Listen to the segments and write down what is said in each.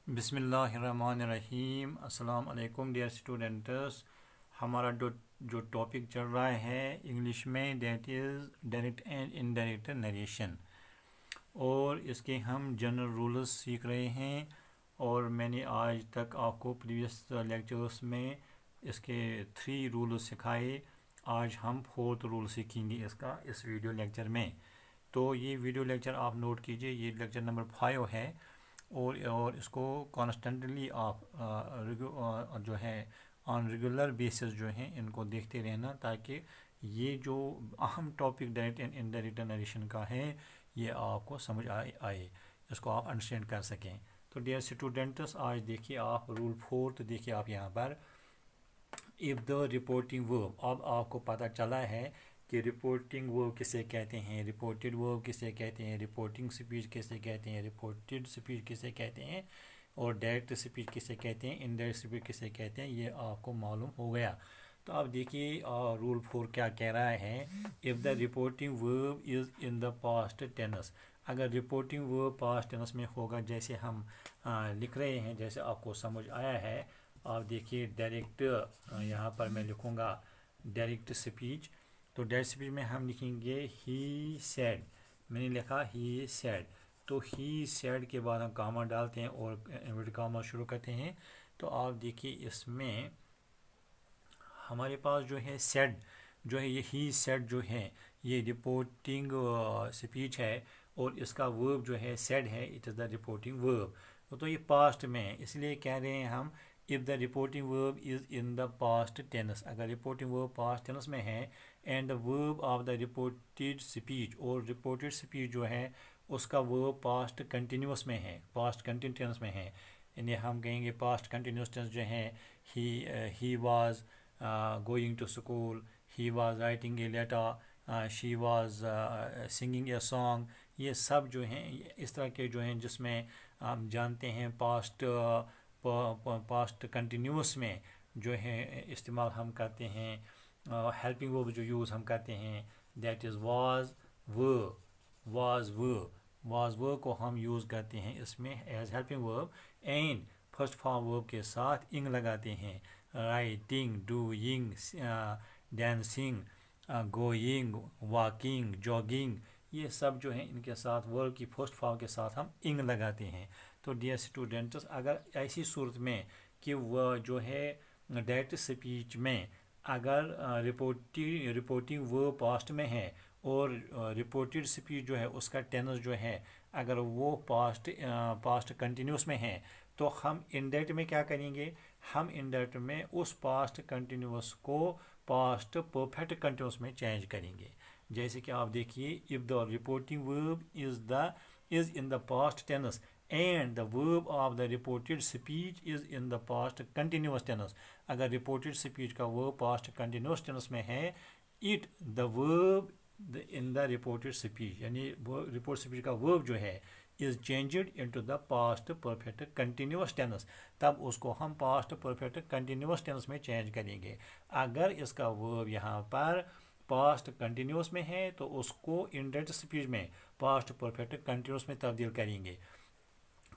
بسم اللہ الرحمن الرحیم۔ السلام علیکم ڈیئر اسٹوڈنٹس۔ ہمارا جو ٹاپک چل رہا ہے انگلش میں that is direct and indirect narration, اور اس کے ہم جنرل رولز سیکھ رہے ہیں، اور میں نے آج تک آپ کو پریویس لیکچرز میں اس کے 3 رولز سکھائے۔ آج ہم 4تھ رول سیکھیں گے اس ویڈیو لیکچر میں۔ تو یہ ویڈیو لیکچر آپ نوٹ کیجئے، یہ لیکچر نمبر 5 ہے، اور اس کو کانسٹنٹلی آپ جو ہے آن ریگولر بیسس جو ہیں ان کو دیکھتے رہنا، تاکہ یہ جو اہم topic direct and indirect narration کا ہے یہ آپ کو سمجھ آئے، اس کو آپ انڈرسٹینڈ کر سکیں۔ تو ڈیئر اسٹوڈنٹس، آج دیکھیے آپ رول 4 دیکھیے آپ یہاں پر، if the reporting verb۔ اب آپ کو پتہ چلا ہے کہ رپورٹنگ ورب کسے کہتے ہیں، رپورٹڈ ورب کسے کہتے ہیں، رپورٹنگ سپیچ کسے کہتے ہیں، رپورٹڈ سپیچ کسے کہتے ہیں، اور ڈائریکٹ سپیچ کسے کہتے ہیں، انڈائریکٹ سپیچ کسے کہتے ہیں، یہ آپ کو معلوم ہو گیا۔ تو اب دیکھیے رول 4 کیا کہہ رہا ہے، if the reporting verb is in the past tense۔ اگر رپورٹنگ ورب پاسٹ ٹینس میں ہوگا، جیسے ہم لکھ رہے ہیں، جیسے آپ کو سمجھ آیا ہے، آپ دیکھیے ڈائریکٹ، یہاں پر میں لکھوں گا ڈائریکٹ سپیچ۔ تو ڈائریکٹ سپیچ میں ہم لکھیں گے ہی سیڈ، میں نے لکھا ہی سیڈ، تو ہی سیڈ کے بعد ہم کاما ڈالتے ہیں اور انورٹڈ کاما شروع کرتے ہیں۔ تو آپ دیکھیے اس میں ہمارے پاس جو ہے سیڈ جو ہے، یہ ہی سیڈ جو ہے یہ رپورٹنگ سپیچ ہے، اور اس کا ورب جو ہے سیڈ ہے، اٹ از دا رپورٹنگ ورب۔ تو یہ پاسٹ میں ہے، اس لیے کہہ رہے ہیں ہم if the reporting verb is in the past tense۔ اگر reporting verb past tense میں ہے and the verb of the reported speech، اور reported speech جو ہے اس کا verb past continuous میں ہے، past continuous tense میں ہے، یعنی ہم کہیں گے past continuous tense جو ہے he was going to school، he was writing a letter، she was singing a song۔ یہ سب جو ہیں اس طرح کے جو ہیں جس میں ہم جانتے ہیں پاسٹ کنٹینیوس میں جو ہے استعمال ہم کرتے ہیں، ہیلپنگ ورب جو یوز ہم کرتے ہیں دیٹ از واز ور کو ہم یوز کرتے ہیں اس میں ایز ہیلپنگ ورب، اینڈ فرسٹ فارم ورب کے ساتھ انگ لگاتے ہیں، writing, doing, dancing, going, walking, jogging, یہ سب جو ہیں ان کے ساتھ ورب کی فرسٹ فارم کے ساتھ ہم انگ لگاتے ہیں۔ تو ڈیئر اسٹوڈنٹس، اگر ایسی صورت میں کہ وہ جو ہے ڈائریکٹ سپیچ میں اگر رپورٹنگ ورب پاسٹ میں ہے اور رپورٹڈ سپیچ جو ہے اس کا ٹینس جو ہے اگر وہ پاسٹ کنٹینیوس میں ہے، تو ہم انڈائریکٹ میں کیا کریں گے، ہم انڈائریکٹ میں اس پاسٹ کنٹینیوس کو پاسٹ پرفیکٹ کنٹینیوس میں چینج کریں گے۔ جیسے کہ آپ دیکھیے if the reporting verb is in the past tense and the verb of the reported speech is in the past continuous tense۔ اگر reported speech کا verb past continuous tense میں ہے، the verb in the reported speech، یعنی report speech کا verb جو ہے is changed into the past perfect continuous tense، تب اس کو ہم past perfect continuous tense میں چینج کریں گے۔ اگر اس کا verb یہاں پر پاسٹ کنٹینیوس میں ہے تو اس کو انڈائریکٹ سپیچ میں پاسٹ پرفیکٹ کنٹینیوس میں تبدیل کریں گے۔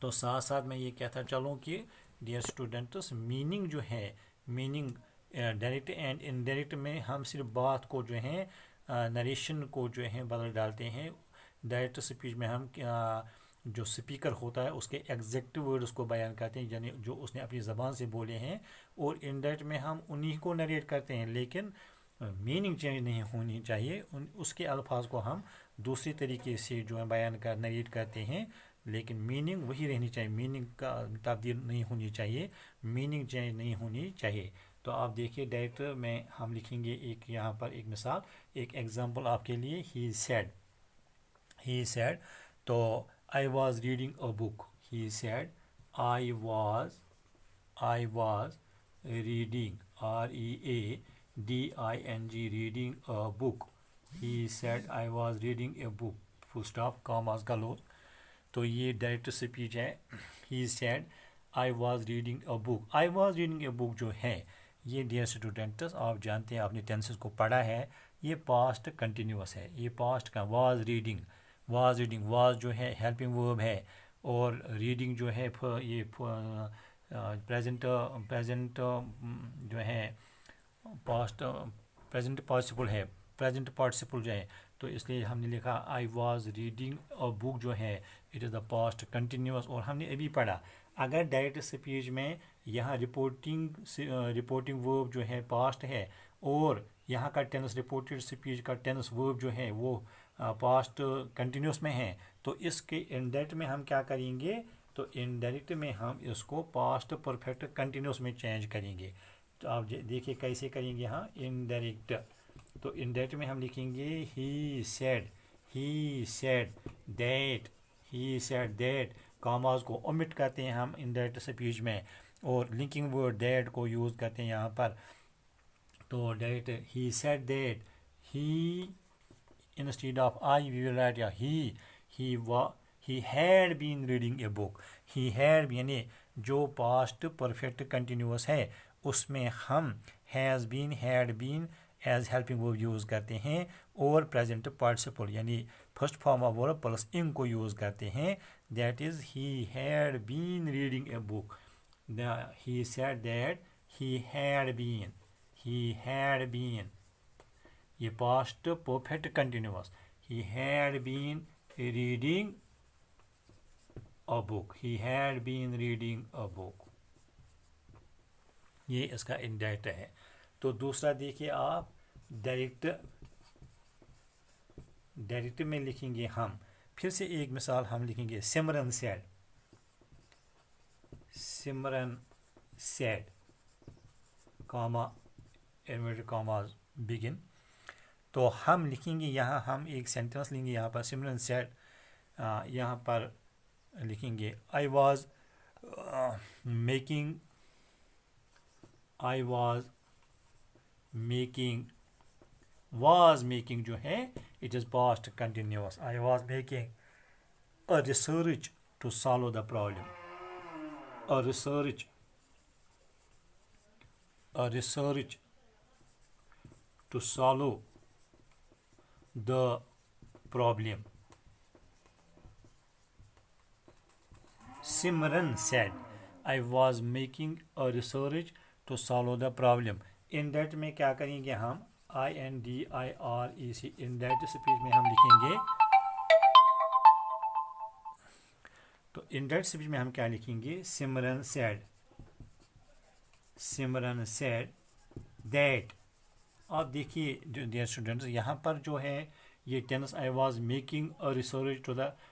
تو ساتھ ساتھ میں یہ کہتا چلوں کہ ڈیئر اسٹوڈنٹس، میننگ جو ہے، میننگ ڈائریکٹ اینڈ انڈائریکٹ میں ہم صرف بات کو جو ہے نریشن کو جو ہے بدل ڈالتے ہیں۔ ڈائریکٹ سپیچ میں ہم جو سپیکر ہوتا ہے اس کے ایگزیکٹ ورڈز کو بیان کرتے ہیں، یعنی جو اس نے اپنی زبان سے بولے ہیں، اور انڈائریکٹ میں ہم انہی کو نریٹ کرتے ہیں، لیکن میننگ چینج نہیں ہونی چاہیے، اس کے الفاظ کو ہم دوسری طریقے سے جو ہے بیان نریٹ کرتے ہیں، لیکن میننگ وہی رہنی چاہیے، میننگ کا تبدیل نہیں ہونی چاہیے، میننگ چینج نہیں ہونی چاہیے۔ تو آپ دیکھیے ڈائریکٹ میں ہم لکھیں گے ایک یہاں پر ایک مثال، ایک ایگزامپل آپ کے لیے، ہی سیڈ، تو I was reading a book, he said I was reading READING reading a book, he said I was reading a book, full stop, commas close. تو یہ ڈائریکٹ سپیچ ہے، he said I was reading a book. I was reading a book جو ہے یہ dear students آپ جانتے ہیں، آپ نے ٹینسز کو پڑھا ہے، یہ پاسٹ کنٹینیوس ہے، یہ پاسٹ کا واز ریڈنگ واز جو ہے ہیلپنگ ورب ہے، اور ریڈنگ جو ہے یہ پریزنٹ جو ہے پاسٹ پریزنٹ پارٹیسپل ہے، پریزنٹ پارٹیسپل جو ہے، تو اس لیے ہم نے لکھا آئی واز ریڈنگ اور بک جو ہے it is the past continuous. اور ہم نے ابھی پڑھا اگر ڈائریکٹ اسپیچ میں یہاں رپورٹنگ ورب جو ہے پاسٹ ہے اور یہاں کا ٹینس رپورٹڈ اسپیچ کا ٹینس ورب جو ہے وہ پاسٹ کنٹینیوس میں ہے، تو اس کے انڈائریکٹ میں ہم کیا کریں گے؟ تو انڈائریکٹ میں ہم اس کو پاسٹ پرفیکٹ کنٹینیوس میں چینج کریں گے. تو آپ دیکھیے کیسے کریں گے. ہاں انڈائریکٹ، تو انڈائریکٹ میں ہم لکھیں گے ہی سیڈ دیٹ. کاماز کو omit کرتے ہیں ہم انڈائریکٹ اسپیچ میں اور لنکنگ ورڈ دیٹ کو یوز کرتے ہیں یہاں پر. تو direct he said that, he instead of I we will write یا he had been reading a book. He had یعنی جو پاسٹ پرفیکٹ کنٹینیوس ہے اس میں ہم has been had been as helping verb use کرتے ہیں اور پریزنٹ پارٹیسپل یعنی first form of verb plus ان کو یوز کرتے ہیں. That is he had been reading a book. He said that he had been یہ past perfect continuous. He had been reading a book. He had been reading a book. یہ اس کا indirect ہے. تو دوسرا دیکھیے آپ ڈائریکٹ میں لکھیں گے ہم پھر سے ایک مثال ہم لکھیں گے Simran sad Cama inverted commas بگن. تو ہم لکھیں گے یہاں ہم ایک سینٹنس لیں گے یہاں پر سمرن سیڈ یہاں پر لکھیں گے آئی واز میکنگ جو ہے it is past continuous. I was making a research to solve the problem. Research to solve the problem. Simran said, I was making a research to solve the problem. Indirect میں کیا کریں گے ہم INDIREC indirect speech میں ہم لکھیں گے. تو انڈائریکٹ اسپیچ میں ہم کیا لکھیں گے؟ Simran said that. آپ دیکھیے ڈیئر اسٹوڈنٹس یہاں پر جو ہے یہ tense I was making a research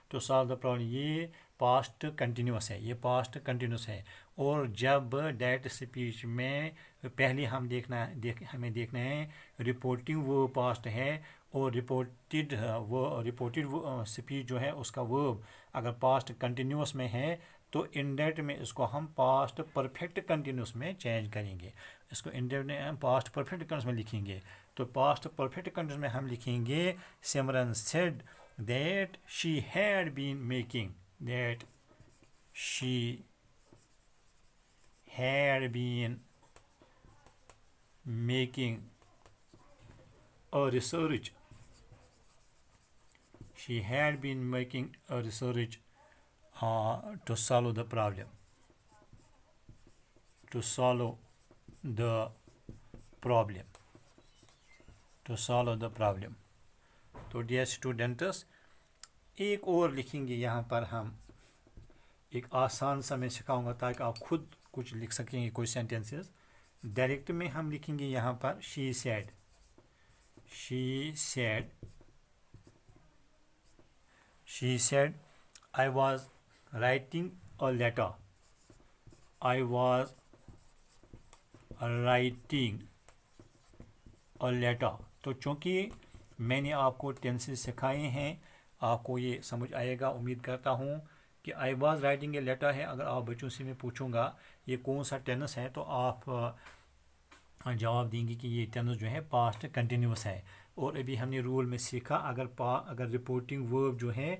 to solve the problem یہ پاسٹ کنٹینیوس ہے. اور جب ڈائریکٹ اسپیچ میں پہلے ہمیں دیکھنا ہے رپورٹنگ ورب پاسٹ ہے اور رپورٹڈ اسپیچ جو ہے اس کا ورب اگر پاسٹ کنٹینیوس میں ہے تو انڈائریکٹ میں اس کو ہم پاسٹ پرفیکٹ کنٹینیوس میں چینج کریں گے. اس کو انڈائریکٹ میں ہم پاسٹ پرفیکٹ کنٹینیوس میں لکھیں گے. تو پاسٹ پرفیکٹ کنٹینیوس میں ہم لکھیں گے Simran said that she had been making a research. She had been making a research to solve the problem. To solve the problem. تو ڈیئر اسٹوڈنٹس ایک اور لکھیں گے یہاں پر ہم ایک آسان سا میں سکھاؤں گا تاکہ آپ خود کچھ لکھ سکیں گے کوئی سینٹینسز. ڈائریکٹ میں ہم لکھیں گے یہاں پر she said I was writing a letter. تو چونکہ میں نے آپ کو ٹینسز سکھائے ہیں آپ کو یہ سمجھ آئے گا امید کرتا ہوں کہ I was writing a letter ہے. اگر آپ بچوں سے میں پوچھوں گا یہ کون سا ٹینس ہے تو آپ جواب دیں گے کہ یہ ٹینس جو ہے پاسٹ کنٹینیوس ہے. اور ابھی ہم نے رول میں سیکھا اگر رپورٹنگ ورب جو ہے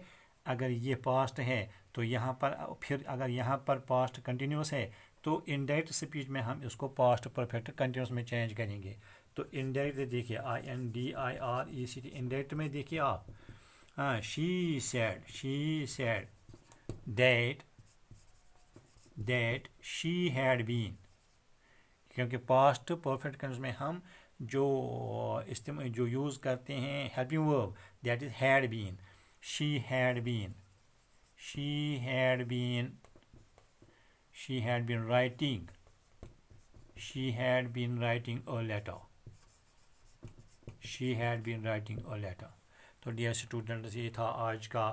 اگر یہ پاسٹ ہے تو یہاں پر پھر اگر یہاں پر پاسٹ کنٹینیوس ہے تو انڈائریکٹ اسپیچ میں ہم اس کو پاسٹ پرفیکٹ کنٹینیوس میں چینج کریں گے. تو انڈائریکٹ دیکھیے INDIRECT انڈائریکٹ میں دیکھیے آپ she said that she had been. کیونکہ پاسٹ پرفیکٹ ٹینس میں ہم جو یوز کرتے ہیں ہیلپنگ ورب that is had been. she had been writing a letter. تو ڈیئر اسٹوڈنٹس یہ تھا آج کا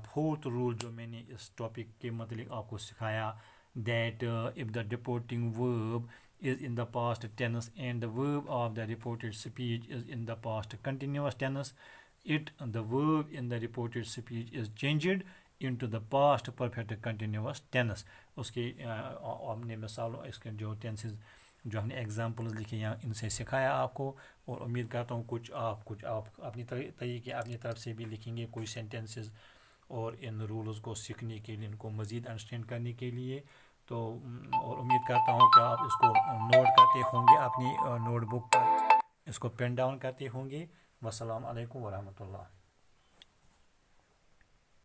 فورتھ رول جو میں نے اس ٹاپک کے متعلق آپ کو سکھایا. that if the reporting verb is in the past tense and the verb of the reported speech is in the past continuous tense, the verb in the reported speech is changed into the past perfect continuous tense. اس کے ہم نے مثالوں اس کے جو tenses جو ہم نے examples لکھے یا ان سے سکھایا آپ کو, اور امید کرتا ہوں کچھ آپ اپنی طریقے اپنی طرف سے بھی لکھیں گے کوئی سینٹینسز, اور ان رولز کو سیکھنے کے لیے ان کو مزید انڈرسٹینڈ کرنے کے لیے. تو اور امید کرتا ہوں کہ آپ اس کو نوٹ کرتے ہوں گے اپنی نوٹ بک پر, اس کو پن ڈاؤن کرتے ہوں گے. والسلام علیکم ورحمۃ اللہ.